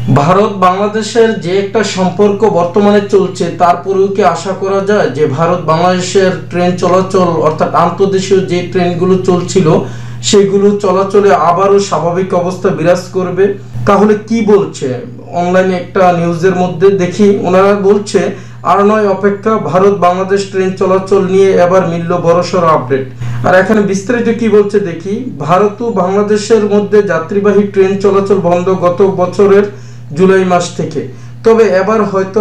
ভারত বাংলাদেশের যে একটা সম্পর্ক বর্তমানে চলছে, তারপরেও কি আশা করা যায় যে ভারত বাংলাদেশের ট্রেন চলাচল অর্থাৎ আন্তর্দেশীয় যে ট্রেনগুলো চলছিল সেগুলো চলাচলে আবারও স্বাভাবিক অবস্থা বিরাজ করবে? তাহলে কি বলছে অনলাইনে একটা নিউজের মধ্যে দেখি, ওনারা বলছে আর নয় অপেক্ষা, ভারত বাংলাদেশ ট্রেন চলাচল নিয়ে এবার মিলল বড়সড় আপডেট। আর এখানে বিস্তারিত কি বলছে দেখি। ভারত ও বাংলাদেশের মধ্যে যাত্রীবাহী ট্রেন চলাচল বন্ধ গত বছরের জুলাই মাস থেকে, তবে এবার হয়তো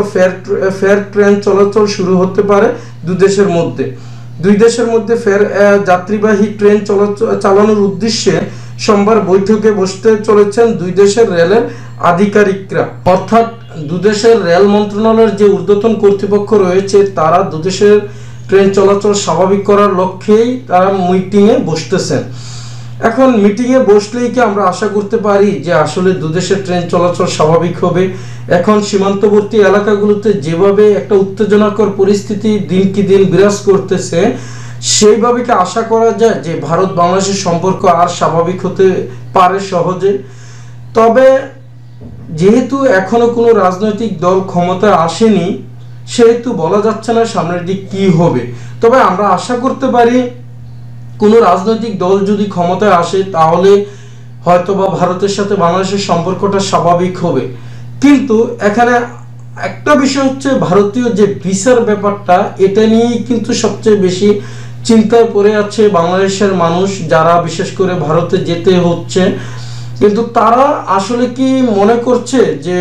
ফের ট্রেন চলাচল শুরু হতে পারে দুই দেশের মধ্যে ফের যাত্রীবাহী ট্রেন চালানোর উদ্দেশ্যে সোমবার বৈঠকে বসতে চলেছেন দুই দেশের রেলের আধিকারিকরা। অর্থাৎ দুদেশের রেল মন্ত্রণালয়ের যে ঊর্ধ্বতন কর্তৃপক্ষ রয়েছে তারা দুদেশের ট্রেন চলাচল স্বাভাবিক করার লক্ষ্যেই তারা মিটিংয়ে বসতেছেন। এখন মিটিংয়ে বসলেই কি আমরা আশা করতে পারি যে আসলে দুদেশের ট্রেন চলাচল স্বাভাবিক হবে? এখন সীমান্তবর্তী এলাকাগুলোতে যেভাবে একটা উত্তেজনাকর পরিস্থিতি দিনকে দিন বিরাজ করতেছে, সেইভাবে কি আশা করা যায় যে ভারত বাংলাদেশের সম্পর্ক আর স্বাভাবিক হতে পারে সহজে? তবে যেহেতু এখনো কোনো রাজনৈতিক দল ক্ষমতায় আসেনি, সেহেতু বলা যাচ্ছে না সামনের দিক কি হবে। তবে আমরা আশা করতে পারি কোনো রাজনৈতিক দল যদি ক্ষমতায় আসে তাহলে হয়তোবা ভারতের সাথে বাংলাদেশের সম্পর্কটা স্বাভাবিক হবে। কিন্তু এখানে একটা বিষয় হচ্ছে, ভারতীয় যে ভিসার ব্যাপারটা, এটা নিয়েই কিন্তু সবচেয়ে বেশি চিন্তায় পড়ে আছে বাংলাদেশের মানুষ, যারা বিশেষ করে ভারতে যেতে হচ্ছে। কিন্তু তারা আসলে কি মনে করছে যে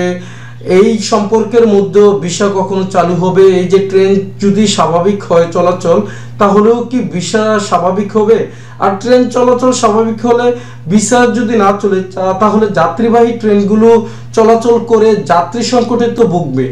এই সম্পর্কের মধ্যে ভিসা কখনো চালু হবে? এই যে ট্রেন যদি স্বাভাবিক হয় চলাচল, তাহলেও কি ভিসা স্বাভাবিক হবে? আর ট্রেন চলাচল স্বাভাবিক হলে ভিসা যদি না চলে, তাহলে যাত্রীবাহী ট্রেনগুলো চলাচল করে যাত্রী সংকটে তো ভুগবে।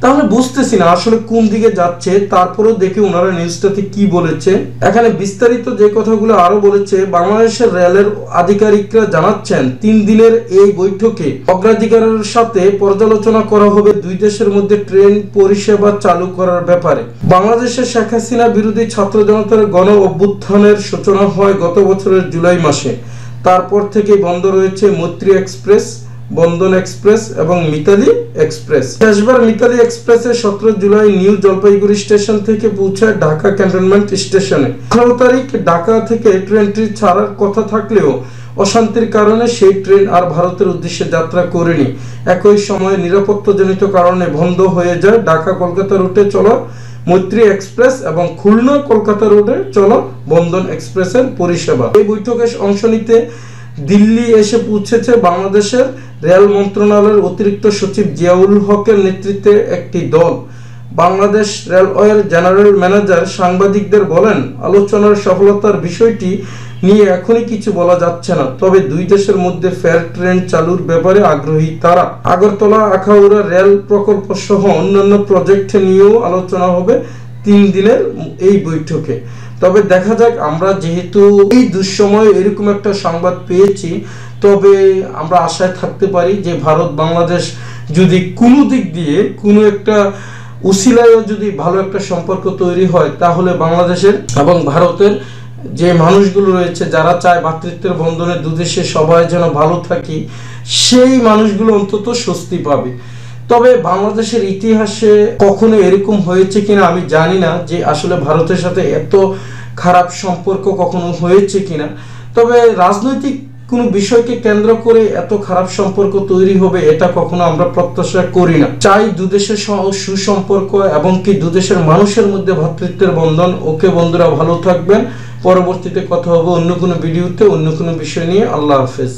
তাহলে বুঝতেছি না আসলে কোন দিকে যাচ্ছে। তারপরেও দেখি ওনারা নিউজটাতে কি বলেছে। এখানে বিস্তারিত যে কথাগুলো আরো বলেছে, বাংলাদেশের রেলের আধিকারিকরা জানাচ্ছেন 3 দিনের এই বৈঠকে অগ্রাধিকারের সাথে পর্যালোচনা করা হবে দুই দেশের মধ্যে ট্রেন পরিষেবা চালু করার ব্যাপারে। বাংলাদেশের শেখ হাসিনা বিরোধী ছাত্র জনতার গণ অভ্যুত্থানের সূচনা হয় গত বছরের জুলাই মাসে। তারপর থেকে বন্ধ রয়েছে মৈত্রী এক্সপ্রেস, বন্ধন এক্সপ্রেস এবং মিতালি এক্সপ্রেস। শেষবার মিতালি এক্সপ্রেসে 17 জুলাই নিউ জলপাইগুড়ি স্টেশন থেকে পৌঁছায় ঢাকা ক্যান্টনমেন্ট স্টেশনে। 18 তারিখ ঢাকা থেকে ট্রেনটি ছাড়ার কথা থাকলেও অশান্তির কারণে সেই ট্রেন আর ভারতের উদ্দেশ্যে যাত্রা করেনি। একই সময়ে নিরাপত্তাজনিত কারণে বন্ধ হয়ে যায় ঢাকা কলকাতা রুটে চলা মৈত্রী এক্সপ্রেস এবং খুলনা কলকাতা রুটে চলা বন্ধন এক্সপ্রেসের পরিষেবা। এই বৈঠকে অংশ নিতে দিল্লি এসে পৌঁছেছে বাংলাদেশের রেল মন্ত্রণালয়ের অতিরিক্ত সচিব জিয়াউল হকের নেতৃত্বে একটি দল। বাংলাদেশ রেলওয়ের জেনারেল ম্যানেজার সাংবাদিকদের বলেন, আলোচনার সফলতার বিষয়টি নিয়ে এখনই কিছু বলা যাচ্ছে না, তবে দুই দেশের মধ্যে ফের ট্রেন চালুর ব্যাপারে আগ্রহী তারা। আগরতলা আখাউড়া রেল প্রকল্প সহ অন্যান্য প্রজেক্ট নিয়েও আলোচনা হবে 3 দিনের এই বৈঠকে। তবে দেখা যাক, আমরা যেহেতু এই দুঃসময়ে এরকম একটা সংবাদ পেয়েছি, তবে আমরা আশায় থাকতে পারি যে ভারত বাংলাদেশ যদি কোনো দিক দিয়ে কোনো একটা উসিলায়ও যদি ভালো একটা সম্পর্ক তৈরি হয়, তাহলে বাংলাদেশের এবং ভারতের যে মানুষগুলো রয়েছে যারা চায় ভ্রাতৃত্বের বন্ধনে দুদেশে সবাই যেন ভালো থাকি, সেই মানুষগুলো অন্তত স্বস্তি পাবে। তবে বাংলাদেশের ইতিহাসে কখনো এরকম হয়েছে কিনা আমি জানি না যে আসলে ভারতের সাথে এত খারাপ সম্পর্ক কখনো হয়েছে কিনা। তবে রাজনৈতিক কোনো বিষয়কে কেন্দ্র করে এত খারাপ সম্পর্ক তৈরি হবে এটা কখনো আমরা প্রত্যাশা করি না। চাই দুদেশের সুসম্পর্ক এবং কি দুদেশের মানুষের মধ্যে ভ্রাতৃত্বের বন্ধন। ওকে বন্ধুরা, ভালো থাকবেন। পরবর্তীতে কথা হবে অন্য কোনো ভিডিওতে অন্য কোনো বিষয় নিয়ে। আল্লাহ হাফেজ।